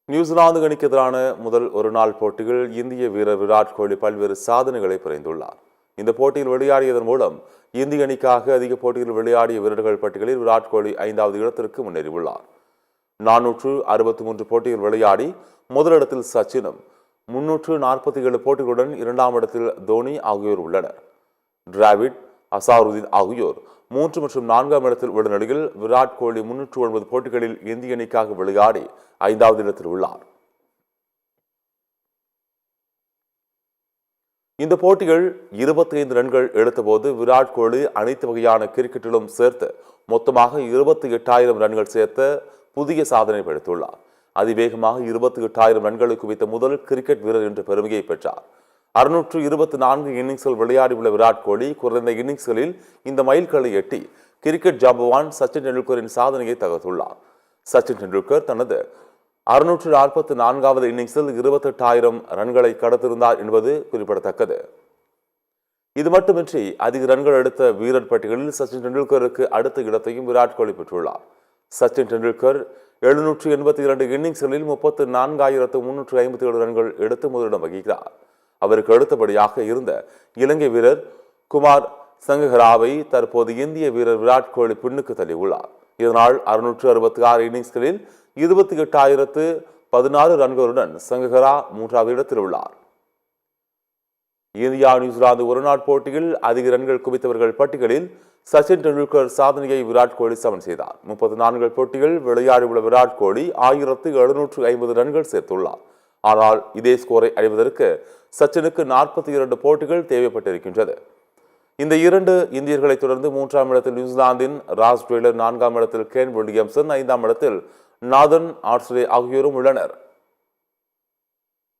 New Zealand அணிக்கு எதிரான முதல் ஒருநாள் போட்டியில் இந்திய வீரர் விராட் கோலி பல்வேறு சாதனைகளை புரிந்துள்ளார். இந்த போட்டியில் விளையாடியதன் மூலம் இந்திய அணிக்காக அதிக போட்டியில் விளையாடிய வீரர்கள் பட்டியலில் விராட் கோலி 5வது இடத்திற்கு முன்னேறியுள்ளார். 463 போட்டியில் விளையாடி முதலிடத்தில் சச்சினும், 347 போட்டிகளுடன் 2ஆம் இடத்தில் தோனி ஆகியோர் உள்ளனர். டிராவிட், அசாருதீன் ஆகியோர் 3 மற்றும் 4ஆம் இடத்தில் உள்ள நிலையில் விராட் கோலி 309 போட்டிகளில் இந்திய அணிக்காக விளையாடி 5வது இடத்தில் உள்ளார். இந்த போட்டிகள் 25 ரன்கள் எடுத்தபோது விராட் கோலி அனைத்து வகையான கிரிக்கெட்டிலும் சேர்த்து மொத்தமாக 28,000 ரன்கள் சேர்த்த புதிய சாதனை படைத்துள்ளார். அதிவேகமாக 28,000 ரன்களை குவித்த முதல் கிரிக்கெட் வீரர் என்ற பெருமையை பெற்றார். 624 இன்னிங்ஸ்கள் விளையாடியுள்ள விராட் கோலி குறைந்த இன்னிங்ஸ்களில் இந்த மைல்கல்லை எட்டி கிரிக்கெட் ஜாம்பவான் சச்சின் டெண்டுல்கரின் சாதனையை தகர்த்துள்ளார். சச்சின் டெண்டுல்கர் தனது 644வது இன்னிங்ஸில் 28,000 ரன்களை கடத்திருந்தார் என்பது குறிப்பிடத்தக்கது. இது மட்டுமின்றி அதிக ரன்கள் எடுத்த வீரர் பட்டியலில் சச்சின் டெண்டுல்கருக்கு அடுத்த இடத்தையும் விராட் கோலி பெற்றுள்ளார். சச்சின் டெண்டுல்கர் 782 இன்னிங்ஸ்களில் 34,357 ரன்கள் எடுத்து முதலிடம் வகிக்கிறார். அவருக்கு அடுத்தபடியாக இருந்த இலங்கை வீரர் குமார் சங்ககராவை தற்போது இந்திய வீரர் விராட் கோலி பின்னுக்கு தள்ளியுள்ளார். இதனால் 666 இன்னிங்ஸ்களில் 28,014 ரன்களுடன் சங்ககரா 3வது இடத்தில் உள்ளார். இந்தியா நியூசிலாந்து ஒருநாள் போட்டியில் அதிக ரன்கள் குவித்தவர்கள் பட்டியலில் சச்சின் டெண்டுல்கர் சாதனையை விராட் கோலி சமன் செய்தார். 34 போட்டிகள் விளையாடியுள்ள விராட் கோலி 1750 ரன்கள் சேர்த்துள்ளார். ஆனால் இதே ஸ்கோரை அடைவதற்கு சச்சினுக்கு 42 போட்டிகள் தேவைப்பட்டிருக்கின்றது. இந்த 2 இந்தியர்களை தொடர்ந்து 3ஆம் இடத்தில் நியூசிலாந்தின் ராஸ் டெய்லர், 4ஆம் இடத்தில் கேன் வில்லியம்சன், 5ஆம் இடத்தில் நாதன் ஆர்ட்ஸ்லே ஆகியோரும் உள்ளனர்.